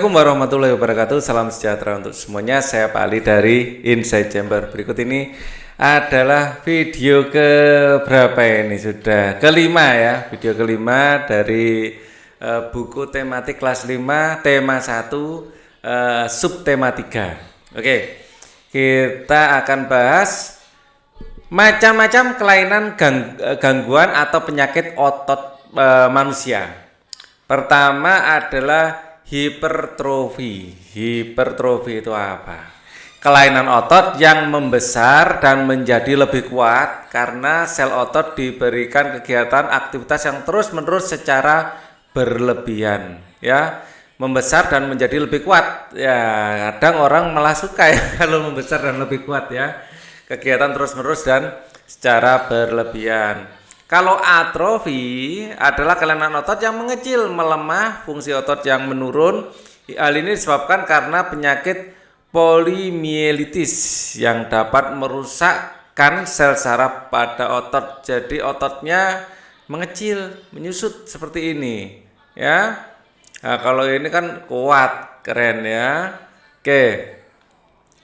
Assalamualaikum warahmatullahi wabarakatuh. Salam sejahtera untuk semuanya. Saya Pak Ali dari Inside Chamber. Berikut ini adalah video ke berapa ini? Sudah kelima ya. Video kelima dari buku tematik kelas 5 tema 1 subtema 3. Oke. Kita akan bahas macam-macam kelainan gangguan atau penyakit otot manusia. Pertama adalah hipertrofi. Hipertrofi itu apa? Kelainan otot yang membesar dan menjadi lebih kuat karena sel otot diberikan kegiatan aktivitas yang terus-menerus secara berlebihan, ya. Membesar dan menjadi lebih kuat. Ya, kadang orang malah suka ya kalau membesar dan lebih kuat ya. Kegiatan terus-menerus dan secara berlebihan. Kalau atrofi adalah kelainan otot yang mengecil, melemah, fungsi otot yang menurun. Hal ini disebabkan karena penyakit polimielitis yang dapat merusakkan sel saraf pada otot. Jadi ototnya mengecil, menyusut seperti ini, ya. Nah, kalau ini kan kuat, keren ya. Oke.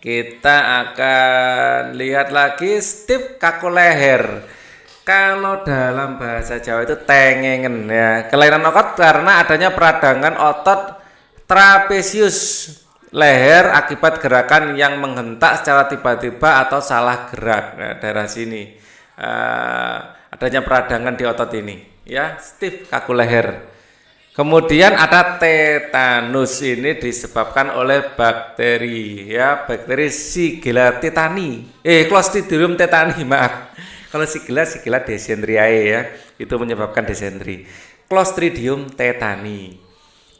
Kita akan lihat lagi stiff kaku leher. Kalau dalam bahasa Jawa itu tengengen ya. Kelainan otot karena adanya peradangan otot trapesius leher akibat gerakan yang menghentak secara tiba-tiba atau salah gerak. Nah, daerah sini adanya peradangan di otot ini ya, stiff kaku leher. Kemudian ada tetanus, ini disebabkan oleh bakteri ya, bakteri Shigella tetani. Clostridium tetani, maaf. Kalau Shigella dysenteriae ya, itu menyebabkan disenteri. Clostridium tetani.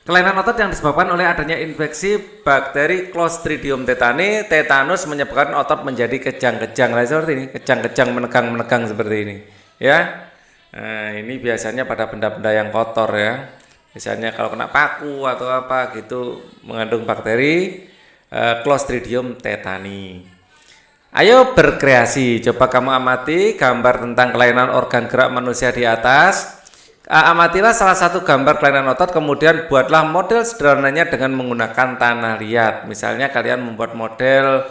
Kelainan otot yang disebabkan oleh adanya infeksi bakteri Clostridium tetani. Tetanus menyebabkan otot menjadi kejang-kejang, seperti ini, kejang-kejang, menegang-menegang seperti ini, ya. Nah, ini biasanya pada benda-benda yang kotor ya. Misalnya kalau kena paku atau apa gitu mengandung bakteri Clostridium tetani. Ayo berkreasi, coba kamu amati gambar tentang kelainan organ gerak manusia di atas. Amatilah salah satu gambar kelainan otot, kemudian buatlah model sederhananya dengan menggunakan tanah liat. Misalnya kalian membuat model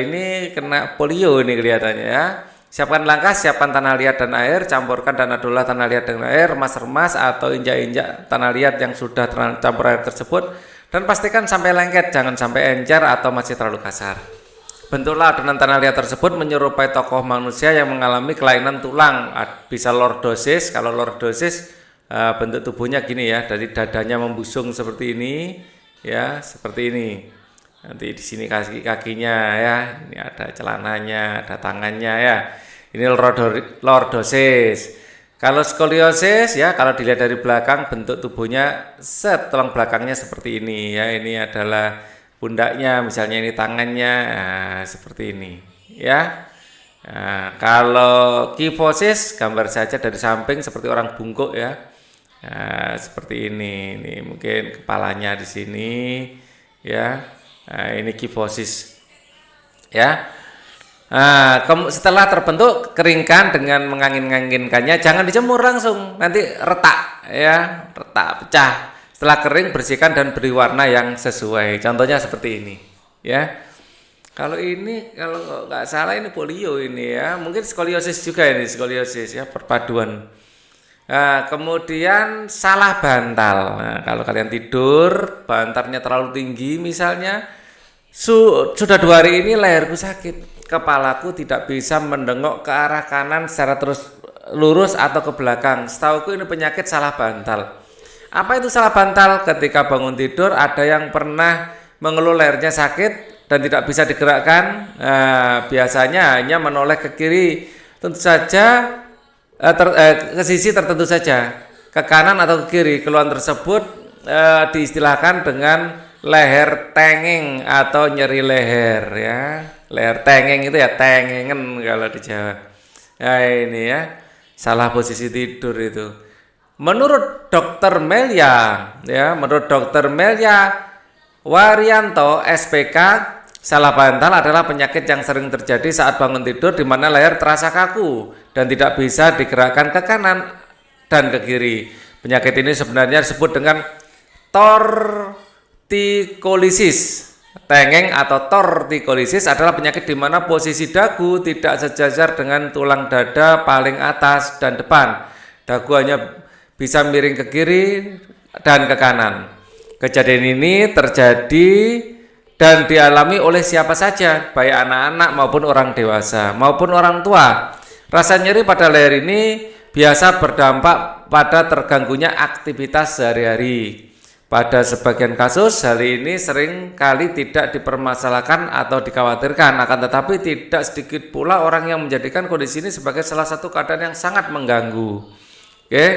ini kena polio ini kelihatannya ya. Siapkan langkah, siapkan tanah liat dan air, campurkan dan aduklah tanah liat dengan air, remas-remas atau injak-injak tanah liat yang sudah campur air tersebut, dan pastikan sampai lengket, jangan sampai encer atau masih terlalu kasar. Bentuklah adonan tanah liat tersebut menyerupai tokoh manusia yang mengalami kelainan tulang, bisa lordosis. Kalau lordosis bentuk tubuhnya gini ya, dari dadanya membusung seperti ini, ya, seperti ini. Nanti di sini kaki-kakinya ya, ini ada celananya, ada tangannya ya. Ini lordosis. Kalau skoliosis ya, kalau dilihat dari belakang bentuk tubuhnya tulang belakangnya seperti ini ya. Ini adalah pundaknya, misalnya ini tangannya, nah, seperti ini ya. Nah, kalau kifosis, gambar saja dari samping seperti orang bungkuk ya. Nah, seperti ini mungkin kepalanya di sini ya. Nah, ini kifosis ya. Nah, setelah terbentuk, keringkan dengan mengangin-anginkannya, jangan dijemur langsung, nanti retak ya, retak, pecah. Setelah kering, bersihkan dan beri warna yang sesuai. Contohnya seperti ini, ya. Kalau ini, kalau nggak salah ini polio ini ya. Mungkin skoliosis juga ini, skoliosis ya, perpaduan. Nah, kemudian salah bantal. Nah, kalau kalian tidur, bantalnya terlalu tinggi misalnya, sudah 2 hari ini leherku sakit, kepalaku tidak bisa mendengok ke arah kanan secara terus lurus atau ke belakang. Setauku ini penyakit salah bantal. Apa itu salah bantal? Ketika bangun tidur ada yang pernah mengeluh lehernya sakit dan tidak bisa digerakkan. Biasanya hanya menoleh ke kiri, tentu saja ke sisi tertentu saja, ke kanan atau ke kiri. Keluhan tersebut diistilahkan dengan leher tengeng atau nyeri leher ya. Leher tengeng itu ya, tengengen kalau di Jawa. Nah, ini ya, salah posisi tidur itu. Menurut Dr. Melia Waryanto SPK, salah bantal adalah penyakit yang sering terjadi saat bangun tidur di mana leher terasa kaku dan tidak bisa digerakkan ke kanan dan ke kiri. Penyakit ini sebenarnya disebut dengan tortikolisis. Tengeng atau tortikolisis adalah penyakit di mana posisi dagu tidak sejajar dengan tulang dada paling atas dan depan. Dagu hanya bisa miring ke kiri dan ke kanan. Kejadian ini terjadi dan dialami oleh siapa saja, baik anak-anak maupun orang dewasa maupun orang tua. Rasa nyeri pada leher ini biasa berdampak pada terganggunya aktivitas sehari-hari. Pada sebagian kasus, hal ini sering kali tidak dipermasalahkan atau dikhawatirkan, akan tetapi tidak sedikit pula orang yang menjadikan kondisi ini sebagai salah satu keadaan yang sangat mengganggu. Oke.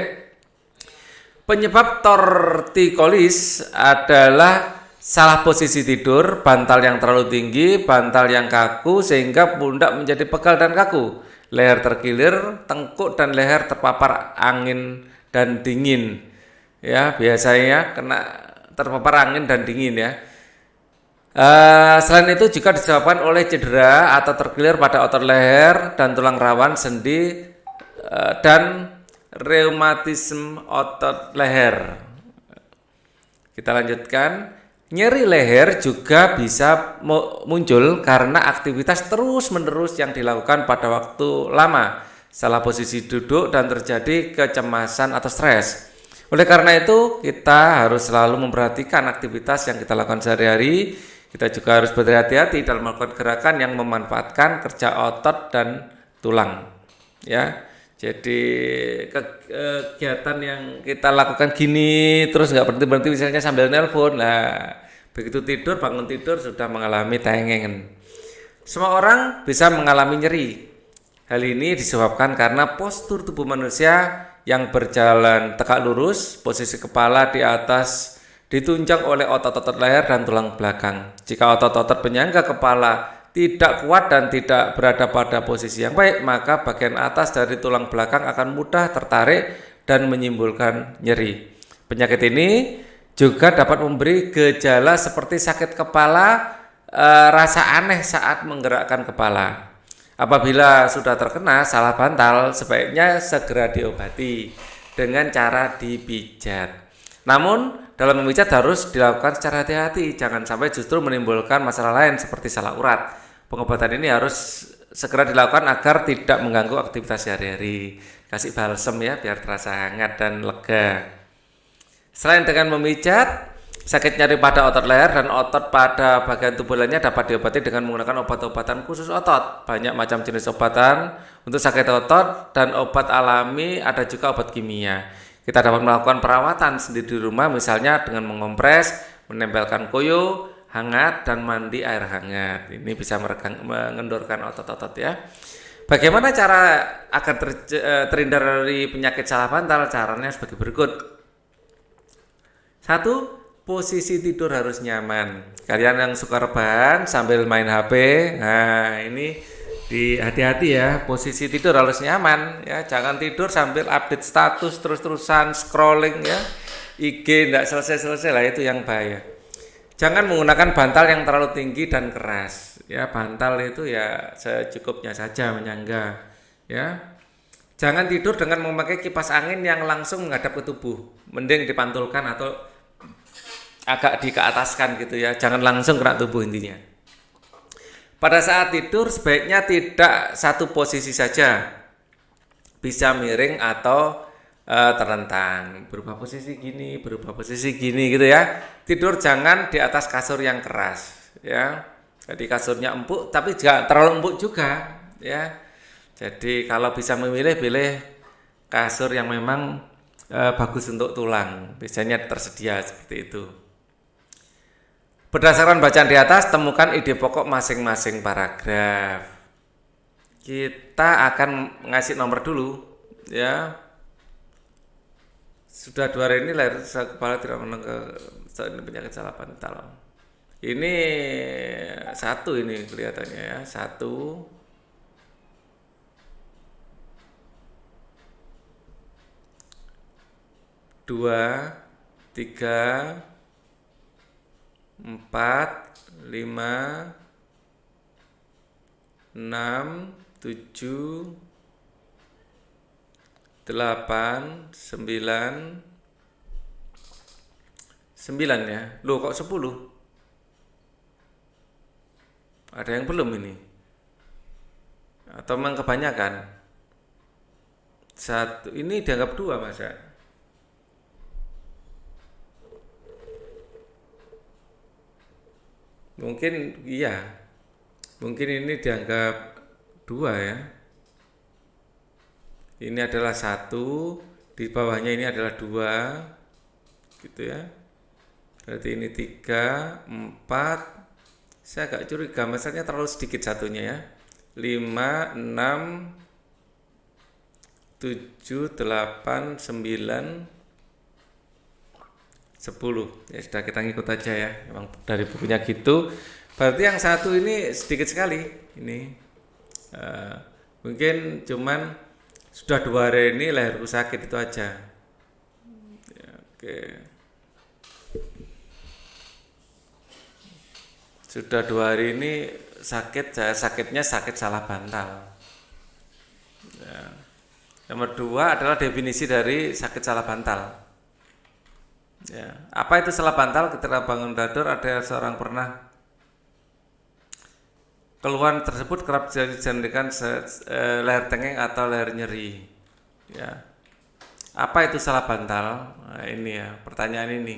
Penyebab tortikolis adalah salah posisi tidur, bantal yang terlalu tinggi, bantal yang kaku sehingga pundak menjadi pegal dan kaku, leher terkilir, tengkuk dan leher terpapar angin dan dingin. Ya, biasanya kena terpapar angin dan dingin ya. Selain itu juga disebabkan oleh cedera atau terkilir pada otot leher dan tulang rawan sendi dan reumatisme otot leher. Kita lanjutkan. Nyeri leher juga bisa muncul karena aktivitas terus-menerus yang dilakukan pada waktu lama, salah posisi duduk dan terjadi kecemasan atau stres. Oleh karena itu, kita harus selalu memperhatikan aktivitas yang kita lakukan sehari-hari. Kita juga harus berhati-hati dalam melakukan gerakan yang memanfaatkan kerja otot dan tulang. Ya, jadi kegiatan yang kita lakukan gini terus nggak berhenti-berhenti, misalnya sambil nelpon. Nah, begitu tidur, bangun tidur sudah mengalami tengengan. Semua orang bisa mengalami nyeri. Hal ini disebabkan karena postur tubuh manusia yang berjalan tegak lurus, posisi kepala di atas ditunjang oleh otot-otot leher dan tulang belakang. Jika otot-otot penyangga kepala tidak kuat dan tidak berada pada posisi yang baik, maka bagian atas dari tulang belakang akan mudah tertarik dan menimbulkan nyeri. Penyakit ini juga dapat memberi gejala seperti sakit kepala, rasa aneh saat menggerakkan kepala. Apabila sudah terkena salah bantal, sebaiknya segera diobati dengan cara dipijat. Namun, dalam memijat harus dilakukan secara hati-hati, jangan sampai justru menimbulkan masalah lain seperti salah urat. Pengobatan ini harus segera dilakukan agar tidak mengganggu aktivitas sehari-hari. Kasih balsem ya, biar terasa hangat dan lega. Selain dengan memijat, sakit nyeri pada otot leher dan otot pada bagian tubuh lainnya dapat diobati dengan menggunakan obat-obatan khusus otot. Banyak macam jenis obatan untuk sakit otot dan obat alami, ada juga obat kimia. Kita dapat melakukan perawatan sendiri di rumah, misalnya dengan mengompres, menempelkan koyo hangat dan mandi air hangat. Ini bisa mengendorkan otot-otot ya. Bagaimana cara agar terhindar dari penyakit salah bantal? Caranya sebagai berikut. 1. Posisi tidur harus nyaman. Kalian yang suka rebahan sambil main HP, nah ini hati-hati ya, posisi tidur harus nyaman ya. Jangan tidur sambil update status terus-terusan scrolling ya. IG enggak selesai-selesai lah, itu yang bahaya. Jangan menggunakan bantal yang terlalu tinggi dan keras ya. Bantal itu ya secukupnya saja, menyangga ya. Jangan tidur dengan memakai kipas angin yang langsung menghadap ke tubuh. Mending dipantulkan atau agak dikeataskan gitu ya, jangan langsung kena tubuh intinya. Pada saat tidur sebaiknya tidak satu posisi saja, bisa miring atau terlentang, berubah posisi gini gitu ya. Tidur jangan di atas kasur yang keras ya, jadi kasurnya empuk tapi jangan terlalu empuk juga ya. Jadi kalau bisa memilih, pilih kasur yang memang bagus untuk tulang, biasanya tersedia seperti itu. Berdasarkan bacaan di atas, temukan ide pokok masing-masing paragraf. Kita akan ngasih nomor dulu, ya. Sudah 2 hari ini lahir kepala tidak menang ke penyakit salah bantal. Ini 1 ini kelihatannya ya, 1. 2, 3, 4, 5, 6, 7, 8, 9, 9 ya. Loh kok 10? Ada yang belum ini? Atau memang kebanyakan? Satu ini dianggap 2 masa? Mungkin iya. Mungkin ini dianggap 2 ya. Ini adalah 1, di bawahnya ini adalah 2, gitu ya. Berarti ini 3, 4. Saya agak curiga, masalahnya terlalu sedikit satunya ya. 5, 6, 7, 8, 9, 10. Ya sudah, kita ngikut aja ya. Memang dari bukunya gitu. Berarti yang satu ini sedikit sekali. Ini mungkin cuman sudah 2 hari ini leherku sakit itu aja. Ya, oke. Sudah 2 hari ini sakit, sakitnya sakit salah bantal. Ya. Nomor 2 adalah definisi dari sakit salah bantal. Ya. Apa itu salah bantal? Ketika bangun tidur ada seorang pernah keluhan tersebut kerap dijadikan leher tengeng atau leher nyeri. Ya. Apa itu salah bantal? Nah, ini ya pertanyaan ini.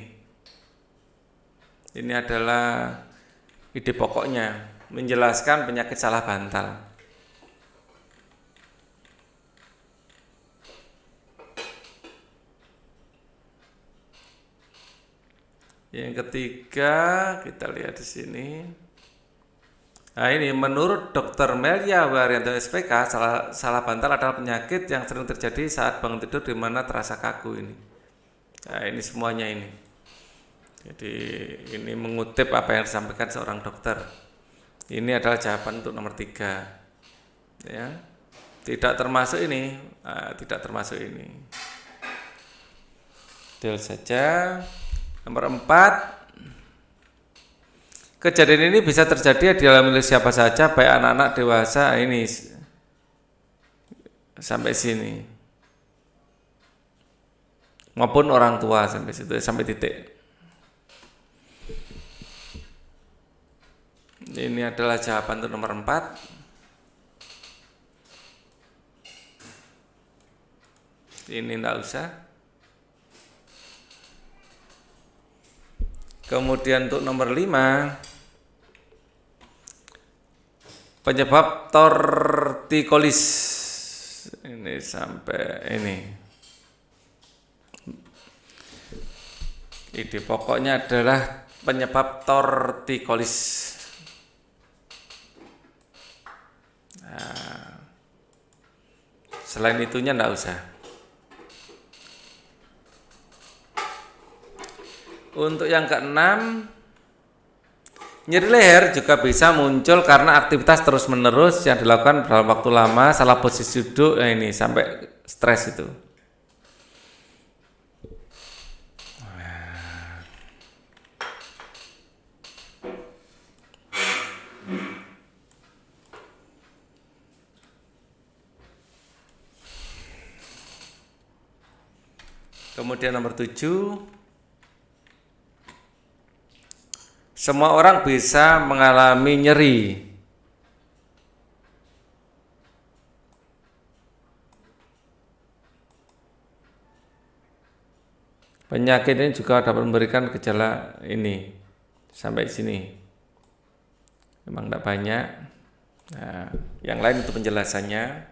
Ini adalah ide pokoknya, menjelaskan penyakit salah bantal. Yang ketiga kita lihat di sini. Nah ini menurut Dr. Melia Waryanto SPK, salah bantal adalah penyakit yang sering terjadi saat bangun tidur di mana terasa kaku ini. Nah ini semuanya ini. Jadi ini mengutip apa yang disampaikan seorang dokter. Ini adalah jawaban untuk nomor 3. Ya, tidak termasuk ini, tidak termasuk ini. Deal saja. Nomor 4. Kejadian ini bisa terjadi dialami oleh siapa saja, baik anak-anak, dewasa. Ini sampai sini, maupun orang tua sampai situ, sampai titik. Ini adalah jawaban untuk nomor 4. Ini enggak usah. Kemudian untuk nomor 5, penyebab tortikolis. Ini sampai ini. Ide pokoknya adalah penyebab tortikolis. Nah, selain itunya enggak usah. Untuk yang keenam, nyeri leher juga bisa muncul karena aktivitas terus-menerus yang dilakukan dalam waktu lama, salah posisi duduk, ini sampai stres itu. Kemudian nomor 7, semua orang bisa mengalami nyeri. Penyakit ini juga dapat memberikan gejala ini. Sampai sini. Memang tidak banyak. Nah, yang lain itu penjelasannya.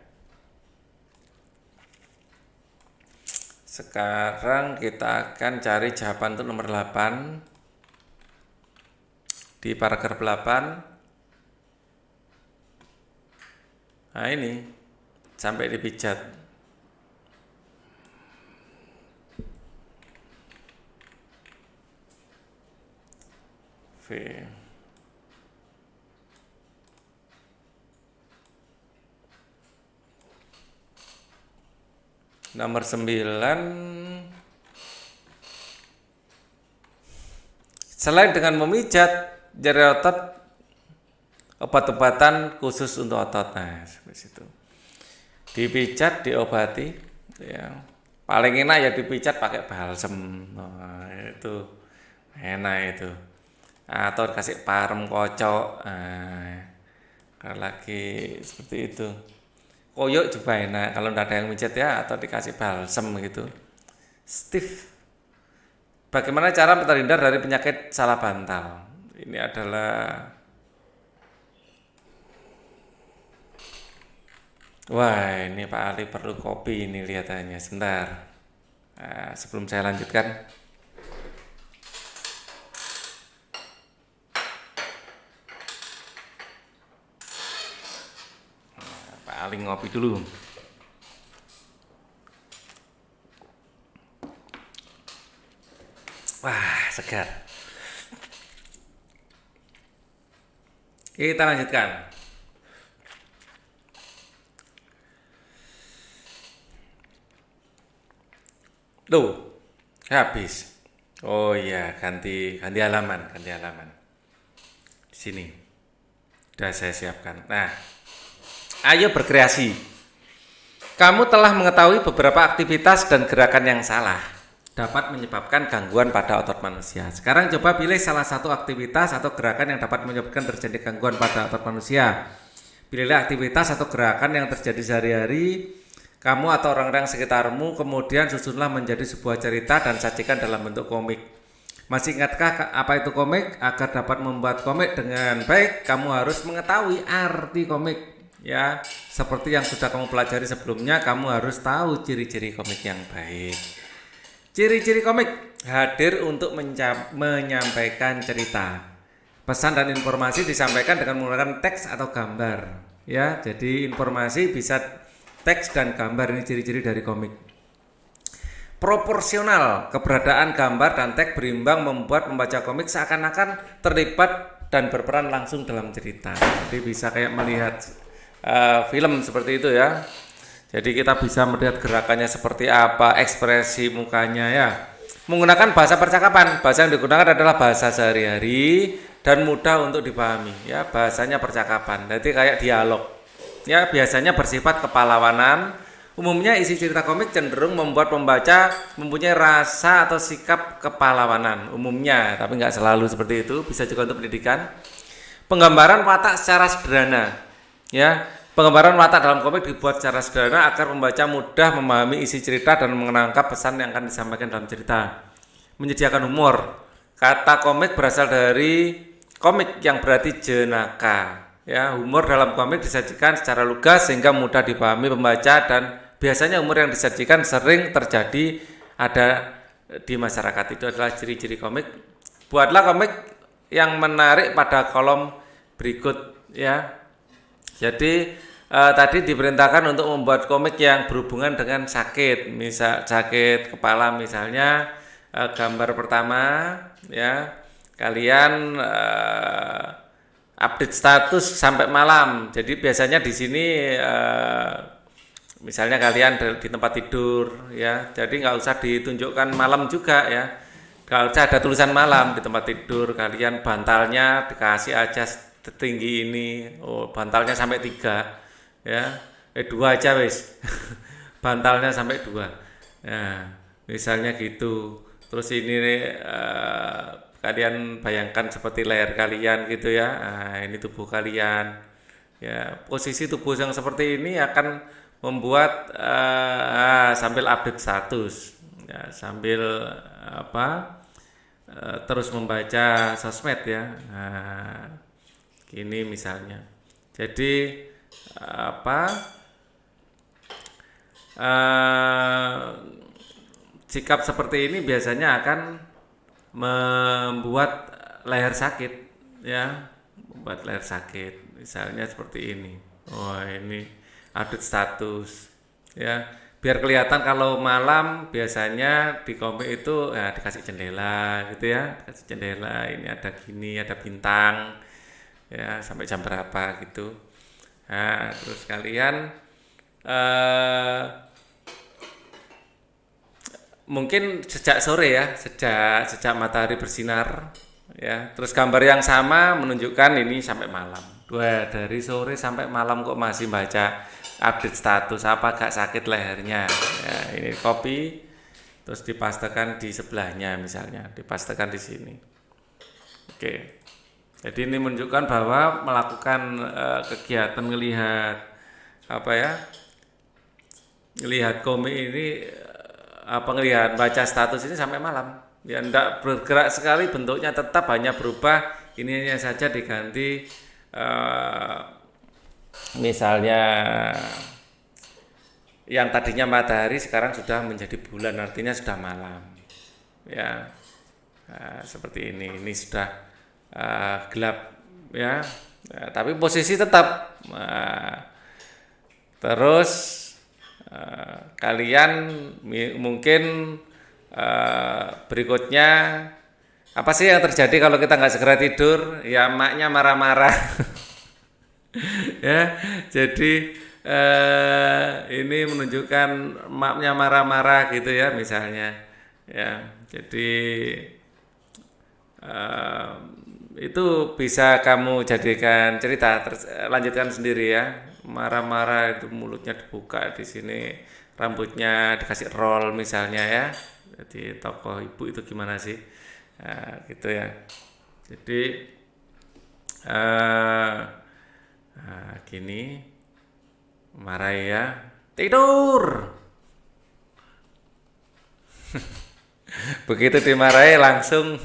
Sekarang kita akan cari jawaban untuk nomor 8. Di paragraf 8. Nah ini sampai dipijat. V. Nomor 9. Selain dengan memijat, nyeri otot, obat-obatan khusus untuk otot. Nah, seperti itu. Dipijat, diobati, ya. Paling enak ya dipijat pakai balsem. Nah, itu enak itu. Atau dikasih parem kocok, kalau lagi seperti itu. Koyok juga enak kalau nggak ada yang micet ya, atau dikasih balsem gitu. Steve, bagaimana cara terhindar dari penyakit salah bantal? Ini adalah, wah ini Pak Ali perlu kopi ini lihatannya. Sebentar, sebelum saya lanjutkan. Pak Ali ngopi dulu. Wah, segar. Kita lanjutkan. Tuh, habis. Oh iya, ganti halaman. Di sini. Sudah saya siapkan. Nah, ayo berkreasi. Kamu telah mengetahui beberapa aktivitas dan gerakan yang salah dapat menyebabkan gangguan pada otot manusia. Sekarang coba pilih salah satu aktivitas atau gerakan yang dapat menyebabkan terjadi gangguan pada otot manusia. Pilihlah aktivitas atau gerakan yang terjadi sehari-hari kamu atau orang-orang sekitarmu, kemudian susunlah menjadi sebuah cerita dan sajikan dalam bentuk komik. Masih ingatkah apa itu komik? Agar dapat membuat komik dengan baik, kamu harus mengetahui arti komik. Ya, seperti yang sudah kamu pelajari sebelumnya, kamu harus tahu ciri-ciri komik yang baik. Ciri-ciri komik hadir untuk menyampaikan cerita. Pesan dan informasi disampaikan dengan menggunakan teks atau gambar. Ya, jadi informasi bisa teks dan gambar, ini ciri-ciri dari komik. Proporsional, keberadaan gambar dan teks berimbang membuat pembaca komik seakan-akan terlibat dan berperan langsung dalam cerita. Jadi bisa kayak melihat film seperti itu ya. Jadi kita bisa melihat gerakannya seperti apa, ekspresi mukanya ya. Menggunakan bahasa percakapan, bahasa yang digunakan adalah bahasa sehari-hari dan mudah untuk dipahami ya, bahasanya percakapan. Jadi kayak dialog. Ya, biasanya bersifat kepahlawanan. Umumnya isi cerita komik cenderung membuat pembaca mempunyai rasa atau sikap kepahlawanan. Umumnya, tapi nggak selalu seperti itu. Bisa juga untuk pendidikan. Penggambaran watak secara sederhana. Ya, penggambaran watak dalam komik dibuat secara sederhana agar pembaca mudah memahami isi cerita dan menangkap pesan yang akan disampaikan dalam cerita. Menyediakan humor. Kata komik berasal dari komik yang berarti jenaka. Ya, humor dalam komik disajikan secara lugas sehingga mudah dipahami pembaca, dan biasanya humor yang disajikan sering terjadi ada di masyarakat. Itu adalah ciri-ciri komik. Buatlah komik yang menarik pada kolom berikut ya. Jadi tadi diperintahkan untuk membuat komik yang berhubungan dengan sakit, misal sakit kepala misalnya. Gambar pertama ya, kalian update status sampai malam. Jadi biasanya di sini misalnya kalian di tempat tidur ya, jadi nggak usah ditunjukkan malam juga ya. Nggak usah ada tulisan malam di tempat tidur. Kalian bantalnya dikasih aja setinggi ini. Oh, bantalnya sampai 3 ya. 2 aja wis. Bantalnya sampai 2. Nah, misalnya gitu. Terus ini kalian bayangkan seperti leher kalian gitu ya. Nah, ini tubuh kalian. Ya, posisi tubuh yang seperti ini akan membuat sambil update status. Ya, sambil terus membaca sosmed ya. Nah, ini misalnya. Jadi sikap seperti ini biasanya akan membuat leher sakit ya, membuat leher sakit. Misalnya seperti ini. Oh, ini update status ya. Biar kelihatan kalau malam biasanya di komik itu ya, dikasih jendela gitu ya, dikasih jendela. Ini ada gini, ada bintang ya, sampai jam berapa gitu. Nah, terus kalian mungkin sejak sore ya, sejak matahari bersinar ya. Terus gambar yang sama menunjukkan ini sampai malam. Wah, dari sore sampai malam kok masih baca update status, apa gak sakit lehernya ya. Ini copy terus dipastekan di sebelahnya, misalnya dipastekan di sini. Oke, jadi ini menunjukkan bahwa melakukan kegiatan ngelihat apa ya, ngelihat komik ini ngelihat baca status ini sampai malam. Ya tidak bergerak sekali, bentuknya tetap hanya berubah, ininya saja diganti misalnya yang tadinya matahari sekarang sudah menjadi bulan, artinya sudah malam ya. Seperti ini sudah gelap ya. Tapi posisi tetap. Terus kalian mungkin berikutnya apa sih yang terjadi kalau kita nggak segera tidur? Ya emaknya marah-marah. Ya, jadi ini menunjukkan emaknya marah-marah gitu ya, misalnya ya. Jadi itu bisa kamu jadikan cerita, lanjutkan sendiri ya. Marah-marah itu mulutnya dibuka di sini, rambutnya dikasih roll misalnya ya. Jadi tokoh ibu itu gimana sih? Nah, gitu ya. Jadi gini, marah ya, tidur. Begitu dimarahi langsung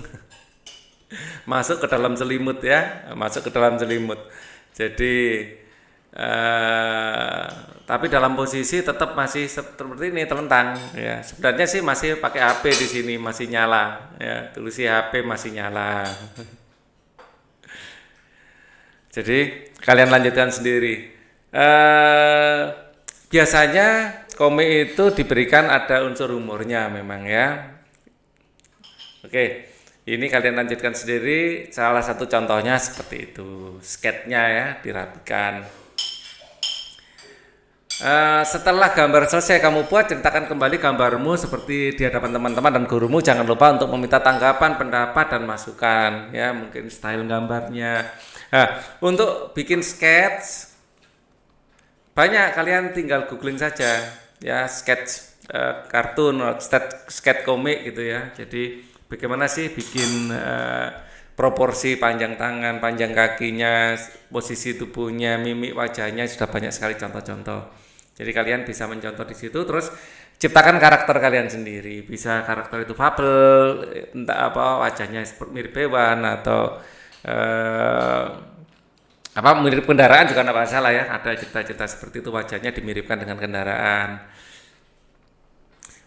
masuk ke dalam selimut ya, masuk ke dalam selimut. Jadi tapi dalam posisi tetap masih seperti ini, telentang ya. Sebenarnya sih masih pakai HP di sini, masih nyala ya, tulis HP masih nyala. Jadi kalian lanjutkan sendiri. Biasanya komik itu diberikan ada unsur humornya memang ya. Oke, ini kalian lanjutkan sendiri. Salah satu contohnya seperti itu, sketnya ya, dirapikan. Setelah gambar selesai kamu buat, ceritakan kembali gambarmu seperti di hadapan teman-teman dan gurumu. Jangan lupa untuk meminta tanggapan, pendapat, dan masukan ya, mungkin style gambarnya. Nah, untuk bikin sketch banyak, kalian tinggal googling saja ya, sketch kartun, sketch komik gitu ya. Jadi bagaimana sih bikin proporsi panjang tangan, panjang kakinya, posisi tubuhnya, mimik wajahnya, sudah banyak sekali contoh-contoh. Jadi kalian bisa mencontoh di situ, terus ciptakan karakter kalian sendiri. Bisa karakter itu fabel, entah apa, wajahnya seperti mirip hewan atau mirip kendaraan juga tidak masalah ya. Ada cerita-cerita seperti itu, wajahnya dimiripkan dengan kendaraan.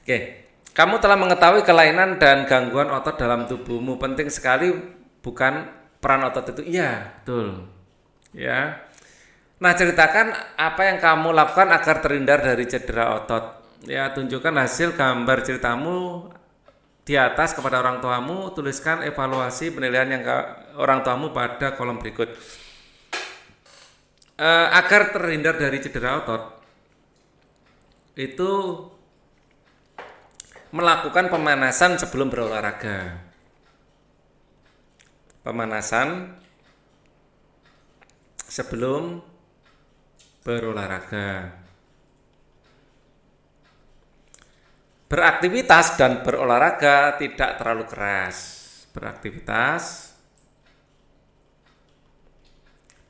Oke, kamu telah mengetahui kelainan dan gangguan otot dalam tubuhmu. Penting sekali bukan peran otot itu. Iya, betul. Ya. Nah, ceritakan apa yang kamu lakukan agar terhindar dari cedera otot. Ya, tunjukkan hasil gambar ceritamu di atas kepada orang tuamu. Tuliskan evaluasi penilaian yang orang tuamu pada kolom berikut. Agar terhindar dari cedera otot, itu melakukan pemanasan sebelum berolahraga. Pemanasan sebelum berolahraga. Beraktivitas dan berolahraga tidak terlalu keras. Beraktivitas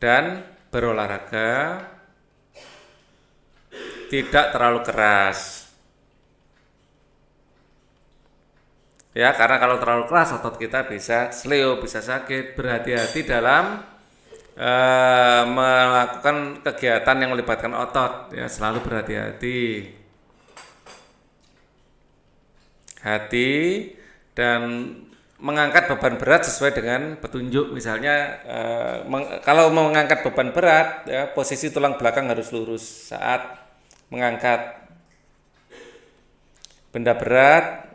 dan berolahraga tidak terlalu keras. Ya, karena kalau terlalu keras otot kita bisa sleo, bisa sakit. Berhati-hati dalam melakukan kegiatan yang melibatkan otot ya, selalu berhati-hati. Hati dan mengangkat beban berat sesuai dengan petunjuk. Misalnya kalau mengangkat beban berat ya, posisi tulang belakang harus lurus saat mengangkat benda berat.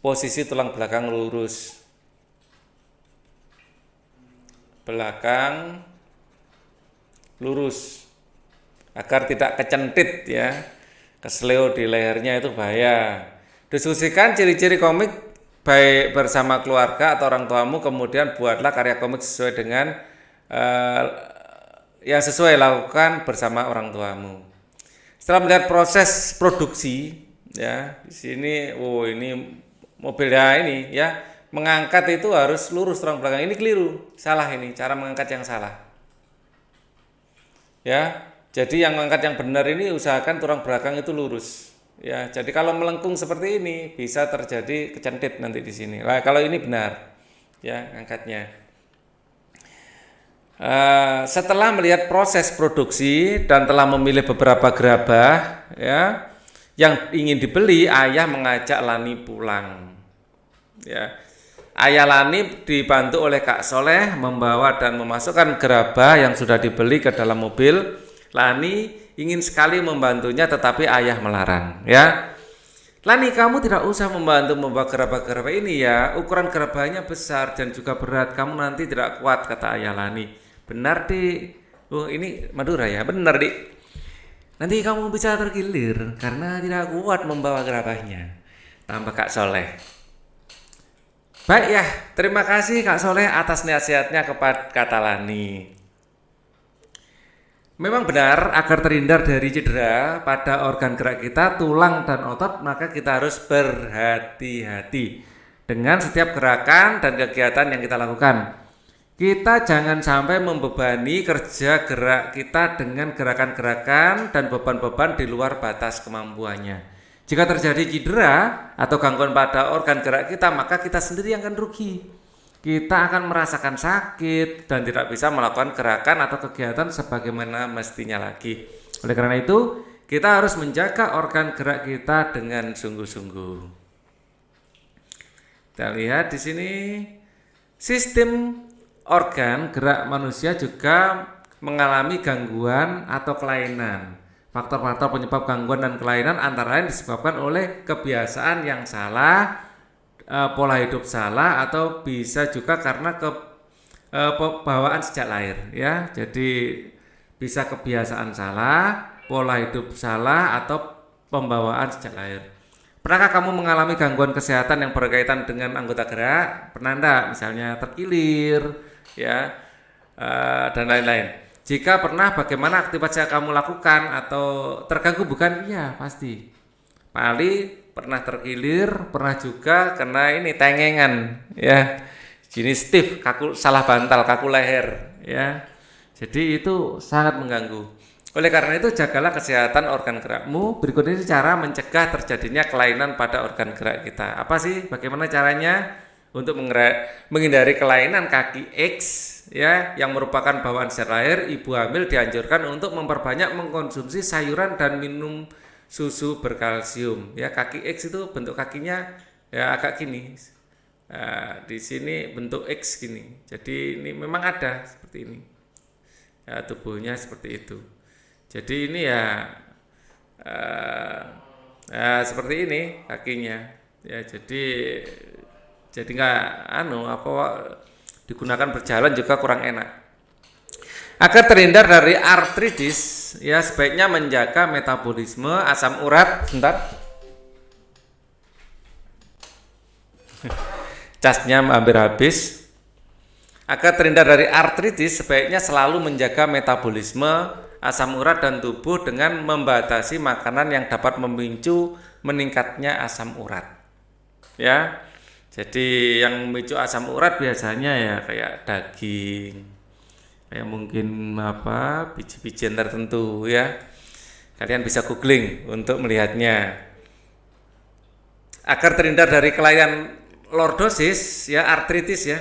Posisi tulang belakang lurus, belakang lurus agar tidak kecentit ya, kesleo di lehernya, itu bahaya. Diskusikan ciri-ciri komik baik bersama keluarga atau orang tuamu, kemudian buatlah karya komik sesuai dengan yang sesuai lakukan bersama orang tuamu. Setelah melihat proses produksi, ya di sini, oh ini mobilnya ini ya mengangkat itu harus lurus tulang belakang. Ini keliru, salah ini cara mengangkat yang salah. Ya, jadi yang mengangkat yang benar ini usahakan tulang belakang itu lurus. Ya, jadi kalau melengkung seperti ini bisa terjadi kecentit nanti di sini. Nah, kalau ini benar, ya angkatnya. Setelah melihat proses produksi dan telah memilih beberapa gerabah, ya, yang ingin dibeli, ayah mengajak Lani pulang. Ya, ayah Lani dibantu oleh Kak Soleh membawa dan memasukkan gerabah yang sudah dibeli ke dalam mobil. Lani ingin sekali membantunya tetapi ayah melarang, ya. Lani, kamu tidak usah membantu membawa gerabah-gerabah ini ya, ukuran gerabahnya besar dan juga berat, kamu nanti tidak kuat, kata ayah Lani. Benar, Dik. Oh, ini Madura ya, benar, Dik. Nanti kamu bisa tergilir karena tidak kuat membawa gerabahnya, tambah Kak Soleh. Baik ya, terima kasih Kak Soleh atas nasihatnya kepada kata Lani. Memang benar, agar terhindar dari cedera pada organ gerak kita, tulang dan otot, maka kita harus berhati-hati dengan setiap gerakan dan kegiatan yang kita lakukan. Kita jangan sampai membebani kerja gerak kita dengan gerakan-gerakan dan beban-beban di luar batas kemampuannya. Jika terjadi cedera atau gangguan pada organ gerak kita, maka kita sendiri yang akan rugi. Kita akan merasakan sakit dan tidak bisa melakukan gerakan atau kegiatan sebagaimana mestinya lagi. Oleh karena itu, kita harus menjaga organ gerak kita dengan sungguh-sungguh. Kita lihat di sini, sistem organ gerak manusia juga mengalami gangguan atau kelainan. Faktor-faktor penyebab gangguan dan kelainan antara lain disebabkan oleh kebiasaan yang salah, pola hidup salah, atau bisa juga karena bawaan sejak lahir, ya. Jadi bisa kebiasaan salah, pola hidup salah, atau pembawaan sejak lahir. Pernahkah kamu mengalami gangguan kesehatan yang berkaitan dengan anggota gerak? Pernah enggak? Misalnya terkilir, ya, dan lain-lain. Jika pernah, bagaimana aktivitas yang kamu lakukan? Atau terganggu bukan? Iya, pasti. Pak Ali pernah terkilir, pernah juga kena ini tengengan, ya, jenis stiff, kaku salah bantal, kaku leher, ya. Jadi itu sangat mengganggu. Oleh karena itu jagalah kesehatan organ gerakmu. Berikut ini cara mencegah terjadinya kelainan pada organ gerak kita. Apa sih? Bagaimana caranya untuk menghindari kelainan kaki X, ya, yang merupakan bawaan sejak lahir? Ibu hamil dianjurkan untuk memperbanyak mengkonsumsi sayuran dan minum susu berkalsium, ya. Kaki X itu bentuk kakinya ya agak gini. Nah, di sini bentuk X gini. Jadi ini memang ada seperti ini. Ya, tubuhnya seperti itu. Jadi ini ya, seperti ini kakinya. Ya, jadi nggak digunakan berjalan juga kurang enak. Agar terhindar dari artritis, ya, sebaiknya menjaga metabolisme asam urat. Bentar. Casnya hampir habis. Agar terhindar dari artritis, sebaiknya selalu menjaga metabolisme asam urat dan tubuh dengan membatasi makanan yang dapat memicu meningkatnya asam urat. Ya. Jadi yang memicu asam urat biasanya ya kayak daging, kayak mungkin biji-bijian tertentu, ya. Kalian bisa googling untuk melihatnya. Agar terhindar dari kelainan lordosis, ya, artritis, ya,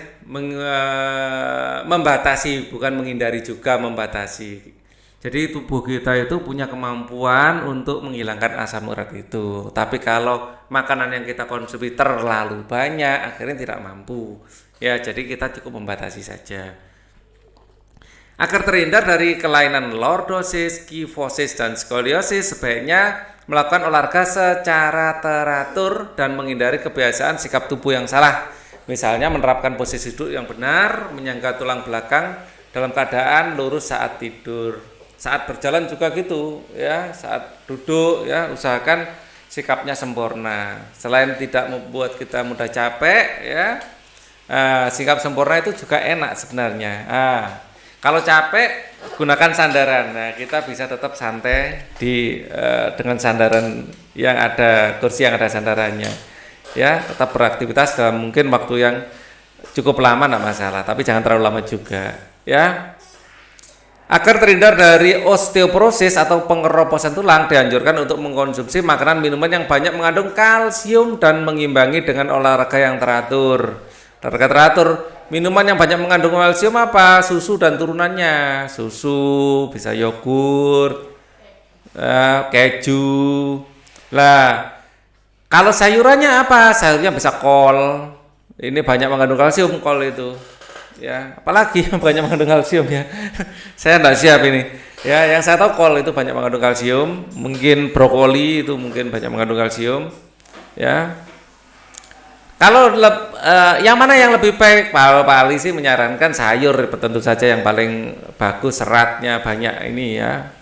membatasi, bukan menghindari, juga membatasi. Jadi tubuh kita itu punya kemampuan untuk menghilangkan asam urat itu. Tapi kalau makanan yang kita konsumsi terlalu banyak, akhirnya tidak mampu. Ya, jadi kita cukup membatasi saja. Agar terhindar dari kelainan lordosis, kifosis, dan skoliosis, sebaiknya melakukan olahraga secara teratur dan menghindari kebiasaan sikap tubuh yang salah. Misalnya menerapkan posisi duduk yang benar, menyangga tulang belakang dalam keadaan lurus saat tidur. Saat berjalan juga gitu, ya. Saat duduk, ya, usahakan sikapnya sempurna. Selain tidak membuat kita mudah capek, ya, sikap sempurna itu juga enak sebenarnya. Kalau capek gunakan sandaran. Nah, kita bisa tetap santai dengan sandaran yang ada kursi yang ada sandarannya. Ya, tetap beraktivitas dalam mungkin waktu yang cukup lama enggak masalah, tapi jangan terlalu lama juga, ya. Agar terhindar dari osteoporosis atau pengeroposan tulang, dianjurkan untuk mengkonsumsi makanan minuman yang banyak mengandung kalsium dan mengimbangi dengan olahraga yang teratur. Olahraga teratur, minuman yang banyak mengandung kalsium apa? Susu dan turunannya. Susu, bisa yogurt, keju. Lah, kalau sayurannya apa? Sayurnya bisa kol. Ini banyak mengandung kalsium kol itu. Ya, apalagi yang banyak mengandung kalsium ya. Saya enggak siap ini. Ya, yang saya tahu kol itu banyak mengandung kalsium, mungkin brokoli itu mungkin banyak mengandung kalsium. Ya. Kalau yang mana yang lebih baik? Pak Ali sih menyarankan sayur tentu saja yang paling bagus, seratnya banyak ini ya.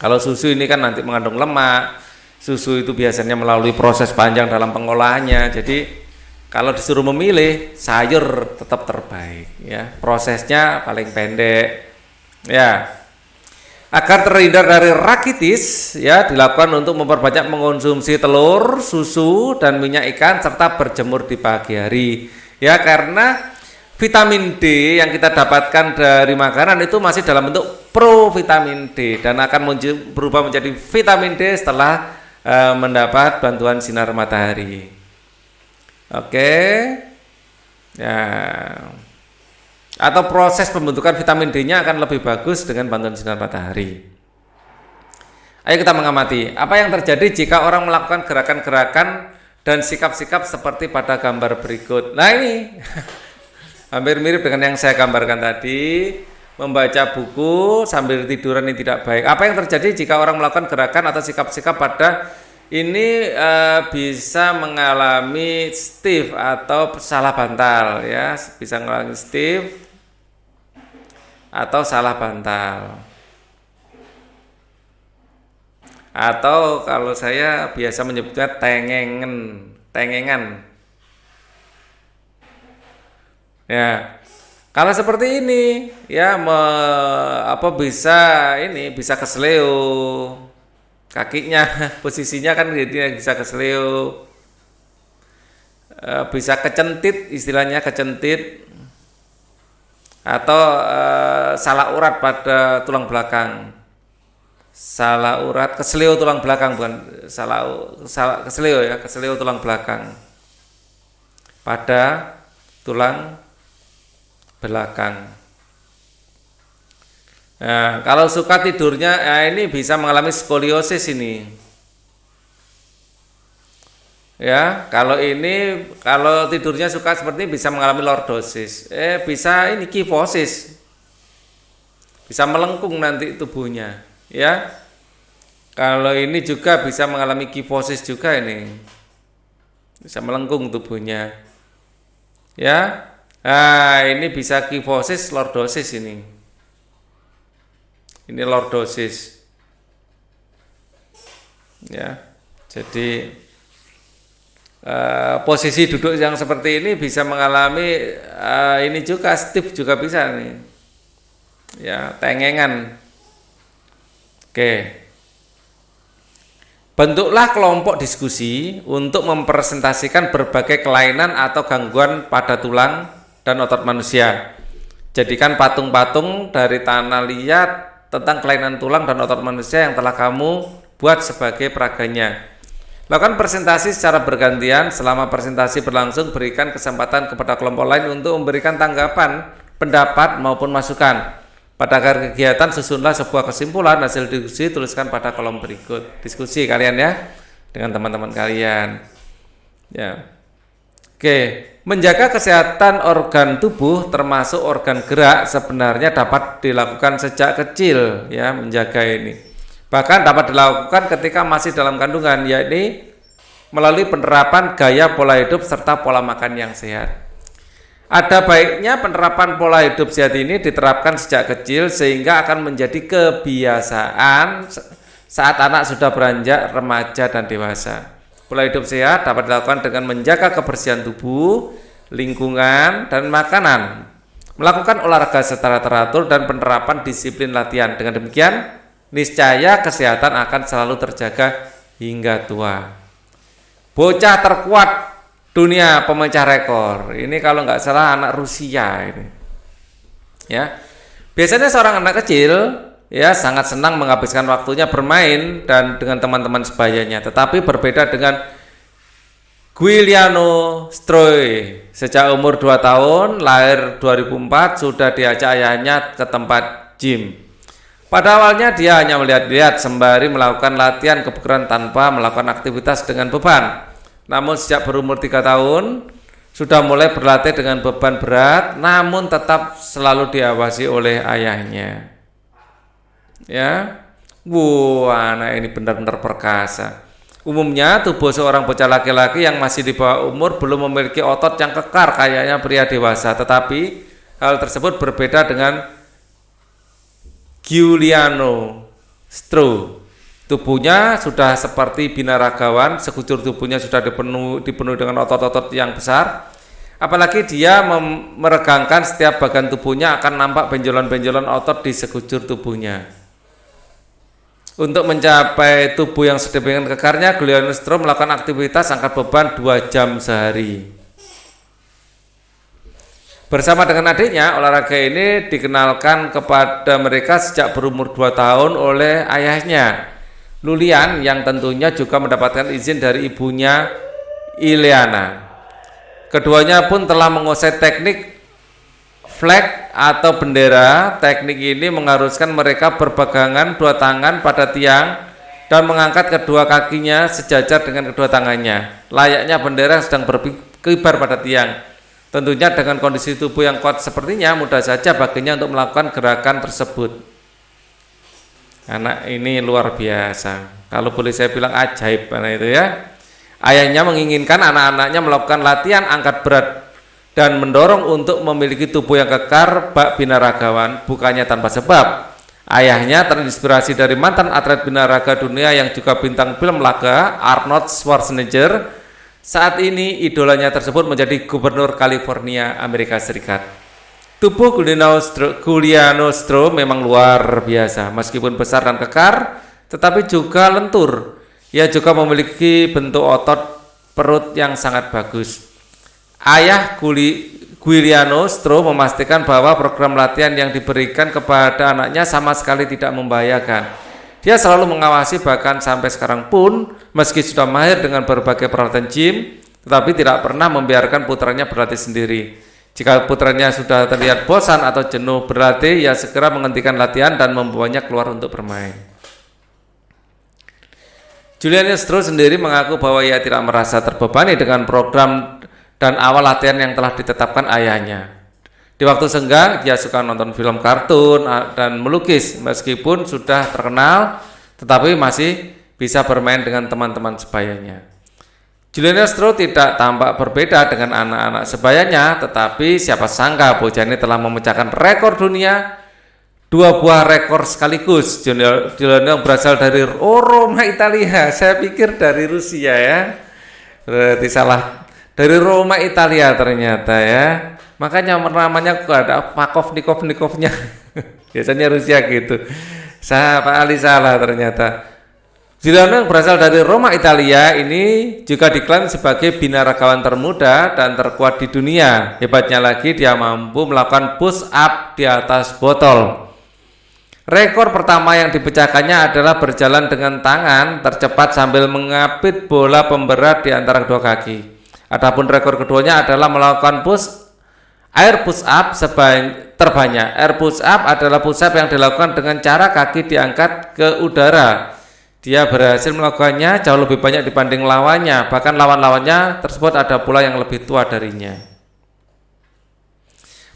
Kalau susu ini kan nanti mengandung lemak. Susu itu biasanya melalui proses panjang dalam pengolahannya. Jadi kalau disuruh memilih, sayur tetap terbaik ya. Prosesnya paling pendek. Ya. Agar terhindar dari rakitis ya, dilakukan untuk memperbanyak mengkonsumsi telur, susu dan minyak ikan serta berjemur di pagi hari. Ya, karena vitamin D yang kita dapatkan dari makanan itu masih dalam bentuk provitamin D dan akan berubah menjadi vitamin D setelah mendapat bantuan sinar matahari. Oke. Ya. Atau proses pembentukan vitamin D-nya akan lebih bagus dengan bantuan sinar matahari. Ayo kita mengamati apa yang terjadi jika orang melakukan gerakan-gerakan dan sikap-sikap seperti pada gambar berikut. Nah ini hampir mirip dengan yang saya gambarkan tadi. Membaca buku sambil tiduran ini tidak baik. Apa yang terjadi jika orang melakukan gerakan atau sikap-sikap pada ini bisa mengalami stiff atau salah bantal ya, bisa mengalami stiff atau salah bantal. Atau kalau saya biasa menyebutnya tengengan. Ya. Kalau seperti ini ya bisa kesleo kakinya, posisinya kan bisa kesleo, bisa kecentit, istilahnya kecentit, atau salah urat pada tulang belakang. Salah urat, kesleo tulang belakang, bukan salah kesleo ya, kesleo tulang belakang pada tulang belakang. Nah, kalau suka tidurnya, ini bisa mengalami skoliosis ini. Ya, kalau tidurnya suka seperti ini bisa mengalami lordosis. Bisa ini kifosis. Bisa melengkung nanti tubuhnya, ya. Kalau ini juga bisa mengalami kifosis juga ini. Bisa melengkung tubuhnya. Ya. Nah, ini bisa kifosis, lordosis ini. Ini lordosis. Ya. Jadi posisi duduk yang seperti ini bisa mengalami ini juga stiff juga bisa nih. Ya, tengengan. Oke. Bentuklah kelompok diskusi untuk mempresentasikan berbagai kelainan atau gangguan pada tulang dan otot manusia. Jadikan patung-patung dari tanah liat tentang kelainan tulang dan otot manusia yang telah kamu buat sebagai peraganya. Lakukan presentasi secara bergantian. Selama presentasi berlangsung, berikan kesempatan kepada kelompok lain untuk memberikan tanggapan, pendapat maupun masukan. Pada akhir kegiatan susunlah sebuah kesimpulan hasil diskusi, tuliskan pada kolom berikut. Diskusi kalian ya dengan teman-teman kalian. Ya. Oke. Menjaga kesehatan organ tubuh termasuk organ gerak sebenarnya dapat dilakukan sejak kecil ya, menjaga ini. Bahkan dapat dilakukan ketika masih dalam kandungan, yakni melalui penerapan gaya pola hidup serta pola makan yang sehat. Ada baiknya penerapan pola hidup sehat ini diterapkan sejak kecil sehingga akan menjadi kebiasaan saat anak sudah beranjak remaja dan dewasa. Pola hidup sehat dapat dilakukan dengan menjaga kebersihan tubuh, lingkungan, dan makanan. melakukan olahraga secara teratur dan penerapan disiplin latihan. Dengan demikian, niscaya kesehatan akan selalu terjaga hingga tua. Bocah terkuat dunia pemecah rekor. Ini kalau nggak salah anak Rusia ini. Ya. Biasanya seorang anak kecil ya sangat senang menghabiskan waktunya bermain dan dengan teman-teman sebayanya. Tetapi berbeda dengan Giuliano Stroi. Sejak umur 2 tahun, lahir 2004, sudah diajak ayahnya ke tempat gym. Pada awalnya dia hanya melihat-lihat sembari melakukan latihan kebugaran tanpa melakukan aktivitas dengan beban. Namun sejak berumur 3 tahun, sudah mulai berlatih dengan beban berat, namun tetap selalu diawasi oleh ayahnya. Ya, anak ini benar-benar perkasa. Umumnya tubuh seorang bocah laki-laki yang masih di bawah umur belum memiliki otot yang kekar kayaknya pria dewasa. Tetapi hal tersebut berbeda dengan Giuliano Stroi. Tubuhnya sudah seperti binaragawan, sekujur tubuhnya sudah dipenuhi dengan otot-otot yang besar. Apalagi dia meregangkan setiap bagian tubuhnya akan nampak benjolan-benjolan otot di sekujur tubuhnya. Untuk mencapai tubuh yang sedemikian kekarnya, Giuliano Stroi melakukan aktivitas angkat beban 2 jam sehari. Bersama dengan adiknya, olahraga ini dikenalkan kepada mereka sejak berumur 2 tahun oleh ayahnya, Lulian, yang tentunya juga mendapatkan izin dari ibunya, Ileana. Keduanya pun telah menguasai teknik flag atau bendera. Teknik ini mengharuskan mereka berpegangan 2 tangan pada tiang dan mengangkat kedua kakinya sejajar dengan kedua tangannya, layaknya bendera yang sedang berkibar pada tiang. Tentunya dengan kondisi tubuh yang kuat sepertinya, mudah saja baginya untuk melakukan gerakan tersebut. Anak ini luar biasa, kalau boleh saya bilang ajaib anak itu ya. Ayahnya menginginkan anak-anaknya melakukan latihan angkat berat dan mendorong untuk memiliki tubuh yang kekar bak binaragawan, bukannya tanpa sebab. Ayahnya terinspirasi dari mantan atlet binaraga dunia yang juga bintang film laga, Arnold Schwarzenegger. Saat ini idolanya tersebut menjadi gubernur California, Amerika Serikat. Tubuh Giuliano Stroi memang luar biasa, meskipun besar dan kekar, tetapi juga lentur. Ia juga memiliki bentuk otot perut yang sangat bagus. Ayah Giuliano Stroi memastikan bahwa program latihan yang diberikan kepada anaknya sama sekali tidak membahayakan. Dia selalu mengawasi, bahkan sampai sekarang pun, meski sudah mahir dengan berbagai peralatan gym, tetapi tidak pernah membiarkan putranya berlatih sendiri. Jika putranya sudah terlihat bosan atau jenuh berlatih, ia segera menghentikan latihan dan membawanya keluar untuk bermain. Giuliano Stroi sendiri mengaku bahwa ia tidak merasa terbebani dengan program dan awal latihan yang telah ditetapkan ayahnya. Di waktu senggang, dia suka nonton film kartun dan melukis. Meskipun sudah terkenal, tetapi masih bisa bermain dengan teman-teman sebayanya. Giuliano Stroi tidak tampak berbeda dengan anak-anak sebayanya, tetapi siapa sangka bocah ini telah memecahkan rekor dunia, 2 buah rekor sekaligus. Giuliano berasal dari Roma, Italia. Saya pikir dari Rusia ya. Berarti salah. Dari Roma, Italia ternyata ya. Makanya namanya ada Nikovnya. Biasanya Rusia gitu. Pak Ali salah ternyata. Giuliano yang berasal dari Roma, Italia ini juga diklaim sebagai binaragawan termuda dan terkuat di dunia. Hebatnya lagi, dia mampu melakukan push up di atas botol. Rekor pertama yang dipecahkannya adalah berjalan dengan tangan tercepat sambil mengapit bola pemberat di antara kedua kaki. Adapun rekor keduanya adalah melakukan air push up terbanyak. Air push up adalah push up yang dilakukan dengan cara kaki diangkat ke udara. Dia berhasil melakukannya jauh lebih banyak dibanding lawannya. Bahkan lawan-lawannya tersebut ada pula yang lebih tua darinya.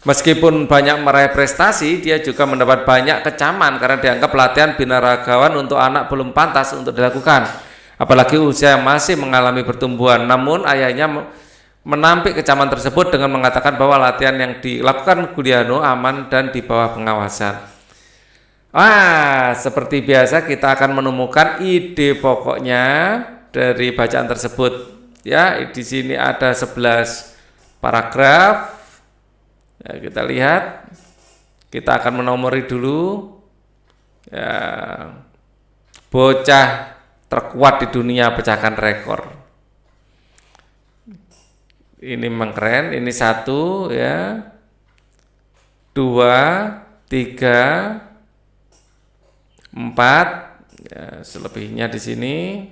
Meskipun banyak meraih prestasi, dia juga mendapat banyak kecaman karena dianggap latihan binaragawan untuk anak belum pantas untuk dilakukan, apalagi usia yang masih mengalami pertumbuhan. Namun ayahnya menampik kecaman tersebut dengan mengatakan bahwa latihan yang dilakukan Giuliano aman dan di bawah pengawasan. Seperti biasa kita akan menemukan ide pokoknya dari bacaan tersebut. Ya, di sini ada 11 paragraf. Ya, kita lihat, kita akan menomori dulu. Ya, bocah terkuat di dunia pecahkan rekor. Ini memang keren. Ini 1 ya, 2, 3, 4. Ya, selebihnya di sini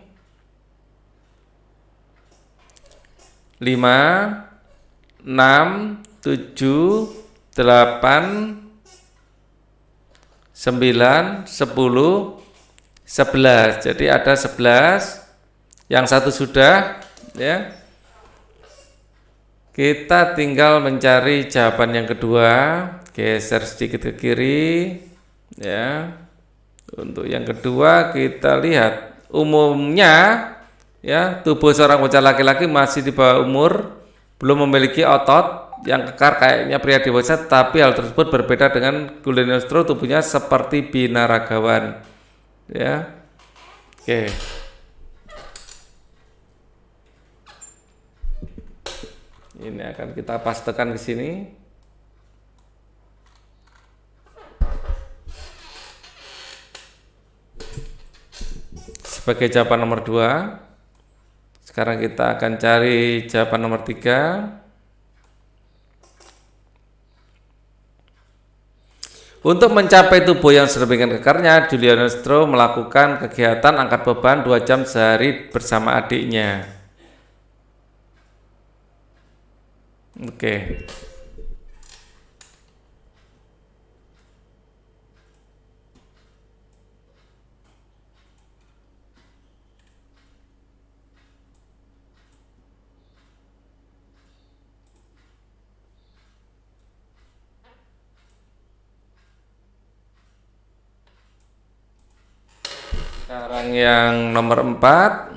5, 6, 7, 8, 9, 10, 11. Jadi ada 11. Yang 1 sudah ya. Kita tinggal mencari jawaban yang kedua. Geser sedikit ke kiri ya. Untuk yang kedua kita lihat, umumnya ya tubuh seorang bocah laki-laki masih di bawah umur, belum memiliki otot yang kekar kayaknya pria dewasa, tapi hal tersebut berbeda dengan Guglielmo. Tubuhnya seperti binaragawan ya. Oke. Ini akan kita pastekan ke sini. Sebagai jawaban nomor 2. Sekarang kita akan cari jawaban nomor 3. Untuk mencapai tubuh yang sedemikian kekarnya, Guglielmo melakukan kegiatan angkat beban 2 jam sehari bersama adiknya. Oke. Sekarang yang nomor 4.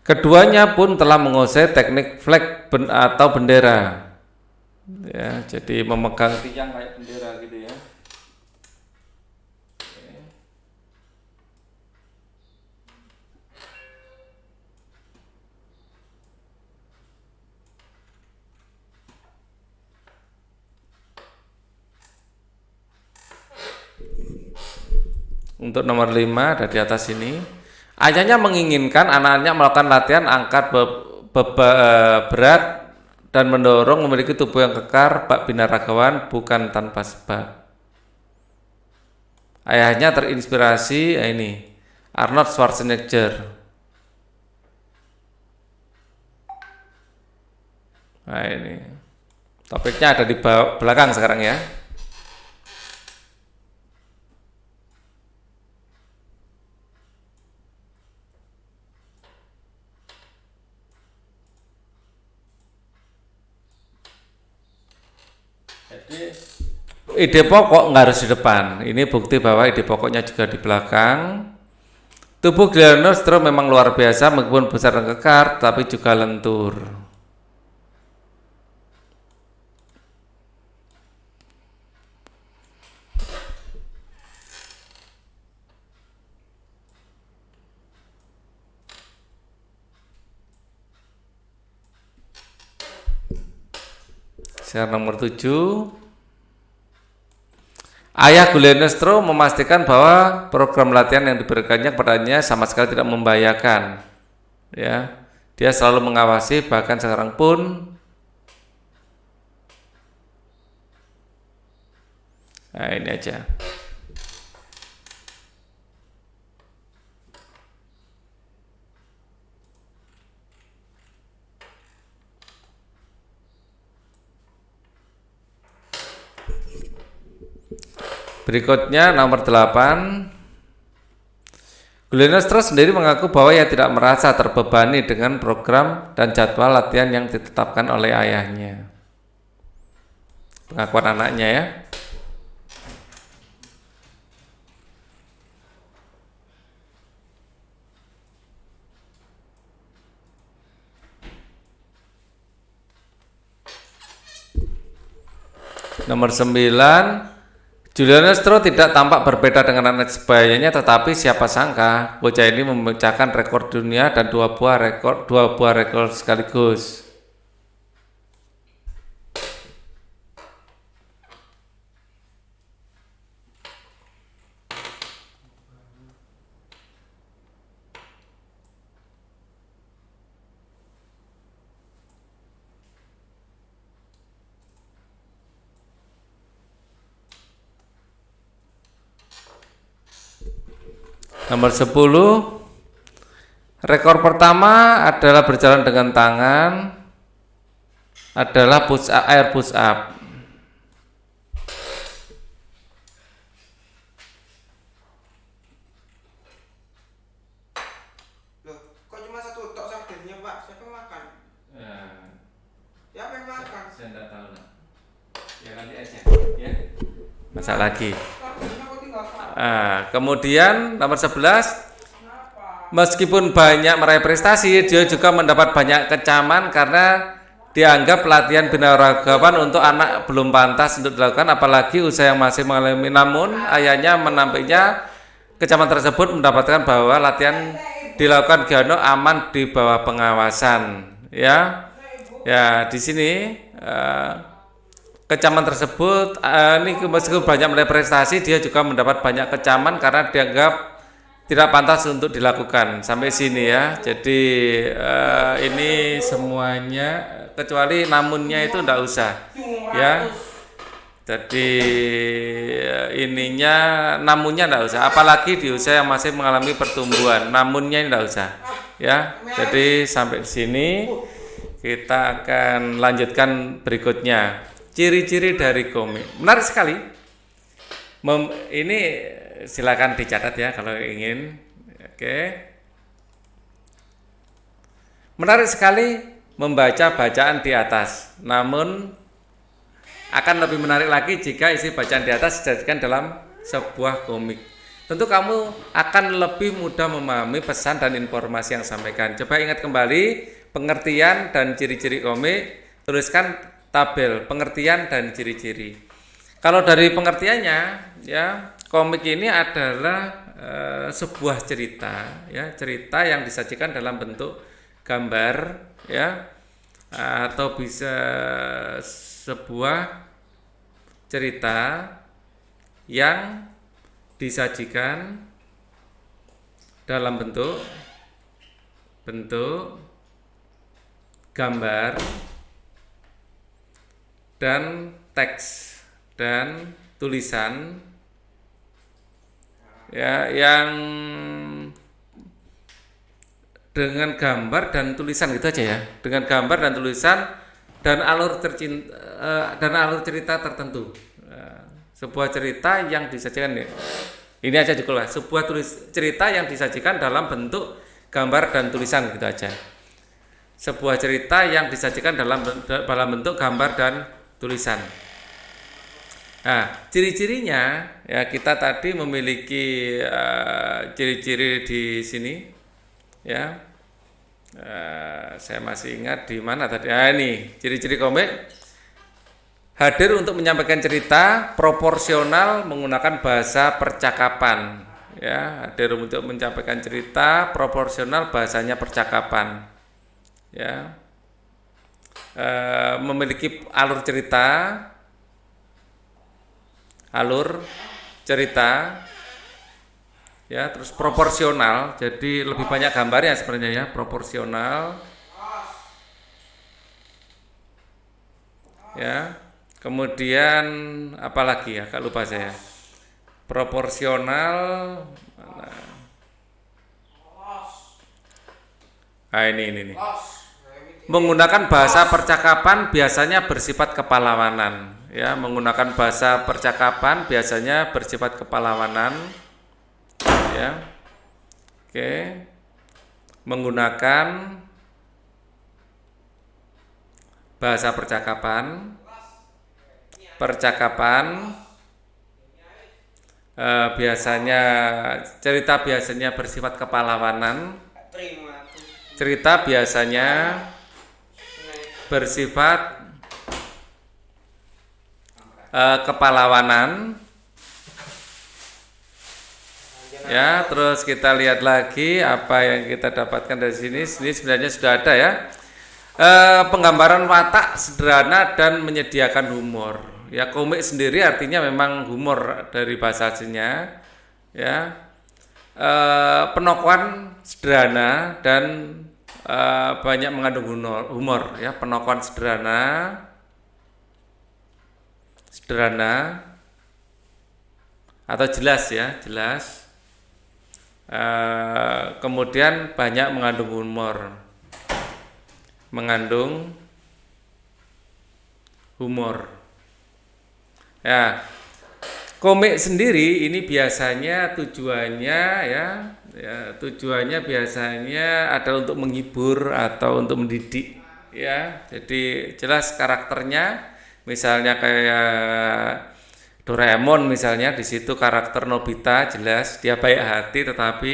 Keduanya pun telah menguasai teknik flag atau bendera. Ya, jadi memegang tiang kayak bendera gitu ya. Untuk nomor 5 ada di atas ini. Ayahnya menginginkan anaknya melakukan latihan angkat berat dan mendorong memiliki tubuh yang kekar, Pak binaragawan, bukan tanpa sebab. Ayahnya terinspirasi ini Arnold Schwarzenegger. Nah ini topiknya ada di belakang sekarang ya. Jadi ide pokok nggak harus di depan. Ini bukti bahwa ide pokoknya juga di belakang. Tubuh Guglielmo memang luar biasa, meskipun besar dan kekar, tapi juga lentur. Sekarang nomor 7. Ayah Guglielmo memastikan bahwa program latihan yang diberikannya kepadanya sama sekali tidak membahayakan. Ya, dia selalu mengawasi, bahkan sekarang pun. Nah, ini aja. Berikutnya nomor 8. Guglielmo sendiri mengaku bahwa ia tidak merasa terbebani dengan program dan jadwal latihan yang ditetapkan oleh ayahnya. Pengakuan anaknya ya. Nomor 9. Julianestro tidak tampak berbeda dengan anak sebayanya, tetapi siapa sangka bocah ini memecahkan rekor dunia dan dua buah rekor sekaligus. Nomor 10, rekor pertama adalah berjalan dengan tangan, adalah air push up. Loh, kok cuma satu tok sardennya, Pak? Siapa yang makan? Siapa yang makan? Saya tidak tahu lah. Ya nanti aja. Ya. Masak lagi. Sardennya kok tinggal satu? Kemudian nomor 11, meskipun banyak meraih prestasi, dia juga mendapat banyak kecaman karena dianggap pelatihan binaragawan untuk anak belum pantas untuk dilakukan, apalagi usia yang masih mengalami. Namun ayahnya menampiknya kecaman tersebut mendapatkan bahwa latihan dilakukan Giano aman di bawah pengawasan. Ya, di sini kecaman tersebut ini meskipun banyak meraih prestasi, dia juga mendapat banyak kecaman karena dianggap tidak pantas untuk dilakukan. Sampai sini ya. Jadi ini semuanya kecuali namunnya itu enggak usah ya. Jadi ininya namunnya enggak usah, apalagi di usia yang masih mengalami pertumbuhan, namunnya enggak usah ya. Jadi sampai di sini kita akan lanjutkan berikutnya. Ciri-ciri dari komik menarik sekali. Ini silakan dicatat ya kalau ingin. Oke. Menarik sekali membaca bacaan di atas. Namun akan lebih menarik lagi jika isi bacaan di atas disajikan dalam sebuah komik. Tentu kamu akan lebih mudah memahami pesan dan informasi yang disampaikan. Coba ingat kembali pengertian dan ciri-ciri komik. Tuliskan tabel pengertian dan ciri-ciri. Kalau dari pengertiannya ya, komik ini adalah sebuah cerita ya, cerita yang disajikan dalam bentuk gambar ya, atau bisa sebuah cerita yang disajikan dalam bentuk gambar dan teks dan tulisan ya, yang dengan gambar dan tulisan gitu aja ya, dengan gambar dan tulisan dan alur cerita tertentu. Sebuah cerita yang disajikan ini aja cukup lah, sebuah cerita yang disajikan dalam bentuk gambar dan tulisan gitu aja. Sebuah cerita yang disajikan dalam bentuk gambar dan tulisan. Nah, ciri-cirinya ya, kita tadi memiliki ciri-ciri di sini ya. Saya masih ingat di mana tadi. Ini ciri-ciri komik. Hadir untuk menyampaikan cerita, proporsional menggunakan bahasa percakapan ya. Hadir untuk menyampaikan cerita, proporsional bahasanya percakapan ya. Memiliki alur cerita ya, terus proporsional, jadi lebih banyak gambarnya sebenarnya ya, proporsional ya. Kemudian apalagi ya, agak lupa saya. Proporsional ini nih. Menggunakan bahasa percakapan biasanya bersifat kepahlawanan ya, menggunakan bahasa percakapan biasanya bersifat kepahlawanan ya. Oke. Menggunakan bahasa percakapan biasanya cerita biasanya bersifat kepahlawanan. Cerita biasanya bersifat kepahlawanan Ya, terus kita lihat lagi apa yang kita dapatkan dari sini. Sini sebenarnya sudah ada ya. Penggambaran watak sederhana dan menyediakan humor. Ya, komik sendiri artinya memang humor dari bahasa aslinya. Ya, penokohan sederhana dan banyak mengandung humor. Ya, penokohan sederhana atau jelas ya, jelas. Kemudian banyak mengandung humor. Ya, komik sendiri ini biasanya tujuannya biasanya ada untuk menghibur atau untuk mendidik ya. Jadi jelas karakternya, misalnya kayak Doraemon misalnya, di situ karakter Nobita jelas dia baik hati tetapi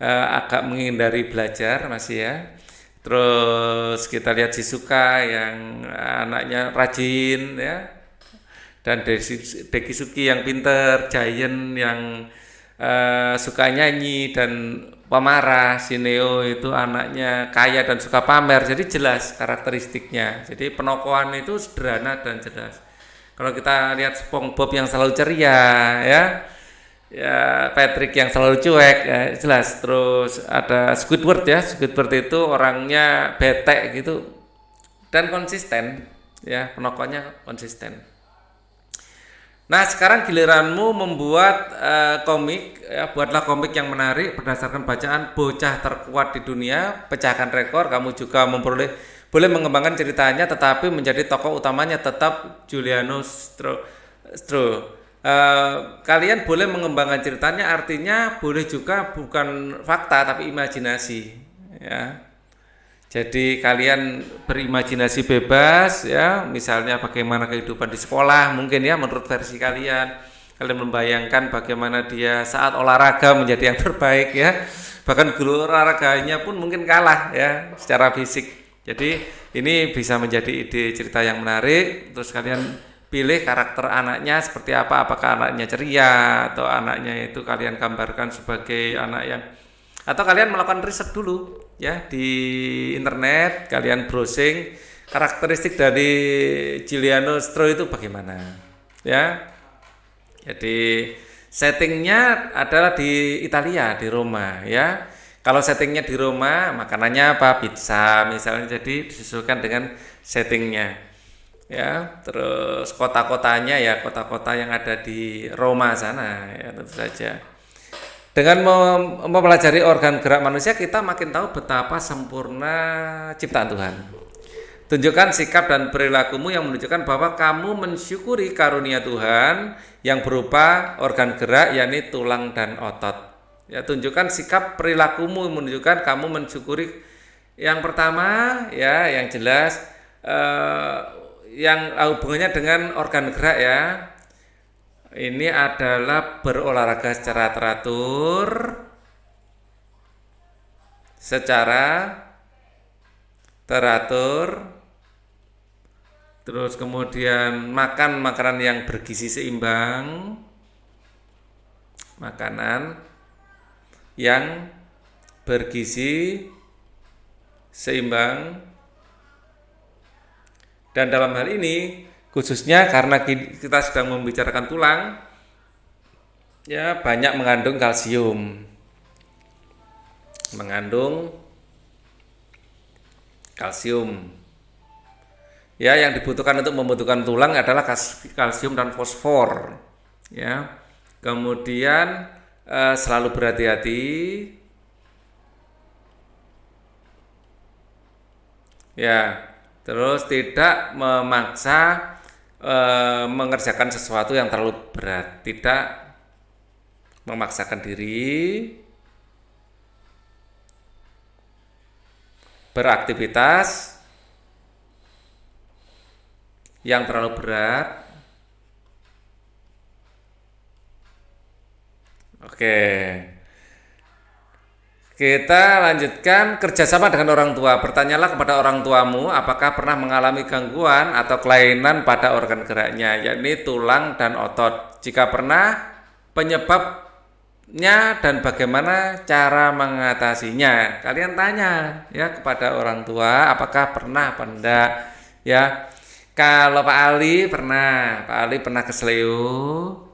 agak menghindari belajar masih ya. Terus kita lihat Shizuka yang anaknya rajin ya, dan Dekisuki yang pinter, Giant yang suka nyanyi dan pemarah, Shineo itu anaknya kaya dan suka pamer. Jadi jelas karakteristiknya. Jadi penokohan itu sederhana dan jelas. Kalau kita lihat SpongeBob yang selalu ceria ya Patrick yang selalu cuek ya, jelas. Terus ada Squidward ya, Squidward itu orangnya bete gitu dan konsisten ya, penokohnya konsisten. Nah, sekarang giliranmu membuat komik ya, buatlah komik yang menarik berdasarkan bacaan bocah terkuat di dunia, pecahkan rekor. Kamu juga boleh mengembangkan ceritanya, tetapi menjadi tokoh utamanya tetap Giuliano Stro. Kalian boleh mengembangkan ceritanya, artinya boleh juga bukan fakta tapi imajinasi ya. Jadi kalian berimajinasi bebas ya, misalnya bagaimana kehidupan di sekolah mungkin ya menurut versi kalian. Kalian membayangkan bagaimana dia saat olahraga menjadi yang terbaik ya. Bahkan guru olahraganya pun mungkin kalah ya secara fisik. Jadi ini bisa menjadi ide cerita yang menarik. Terus kalian pilih karakter anaknya seperti apa, apakah anaknya ceria atau anaknya itu kalian gambarkan sebagai anak yang, atau kalian melakukan riset dulu ya di internet, kalian browsing karakteristik dari Giuliano Stro itu bagaimana ya. Jadi settingnya adalah di Italia, di Roma ya. Kalau settingnya di Roma, makanannya apa? Pizza misalnya, jadi disesuaikan dengan settingnya ya. Terus kota-kotanya ya kota-kota yang ada di Roma sana ya, tentu saja. Dengan mempelajari organ gerak manusia, kita makin tahu betapa sempurna ciptaan Tuhan. Tunjukkan sikap dan perilakumu yang menunjukkan bahwa kamu mensyukuri karunia Tuhan yang berupa organ gerak, yakni tulang dan otot. Ya, tunjukkan sikap perilakumu yang menunjukkan kamu mensyukuri. Yang pertama ya, yang jelas yang hubungannya dengan organ gerak ya. Ini adalah berolahraga secara teratur, terus kemudian makan makanan yang bergizi seimbang, makanan yang bergizi seimbang, dan dalam hal ini khususnya karena kita sedang membicarakan tulang ya, banyak mengandung kalsium. Ya, yang dibutuhkan untuk membentukkan tulang adalah kalsium dan fosfor ya. Kemudian selalu berhati-hati ya. Terus tidak memaksa mengerjakan sesuatu yang terlalu berat, tidak memaksakan diri beraktivitas yang terlalu berat. Oke, kita lanjutkan kerjasama dengan orang tua. Bertanyalah kepada orang tuamu apakah pernah mengalami gangguan atau kelainan pada organ geraknya, yakni tulang dan otot. Jika pernah, penyebab dan bagaimana cara mengatasinya. Kalian tanya ya kepada orang tua apakah pernah apa enggak ya. Kalau Pak Ali pernah kesleo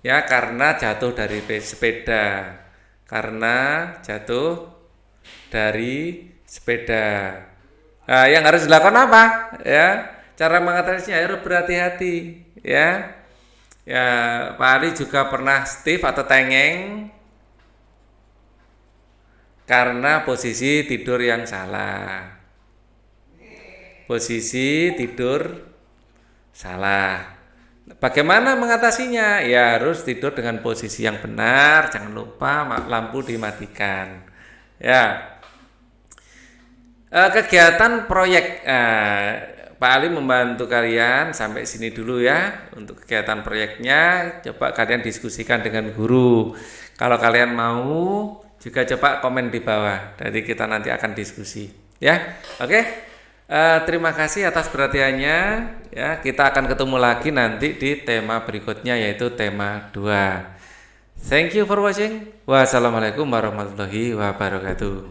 ya karena jatuh dari sepeda. Karena jatuh dari sepeda. Nah, yang harus dilakukan apa? Ya, cara mengatasinya harus berhati-hati ya. Ya, Pak Ali juga pernah stiff atau tengeng karena posisi tidur yang salah. Posisi tidur salah. Bagaimana mengatasinya? Ya harus tidur dengan posisi yang benar. Jangan lupa lampu dimatikan. Ya. Kegiatan proyek. Pak Ali membantu kalian sampai sini dulu ya untuk kegiatan proyeknya. Coba kalian diskusikan dengan guru. Kalau kalian mau juga coba komen di bawah. Jadi kita nanti akan diskusi ya. Oke. Terima kasih atas perhatiannya ya. Kita akan ketemu lagi nanti di tema berikutnya yaitu tema 2. Thank you for watching. Wassalamualaikum warahmatullahi wabarakatuh.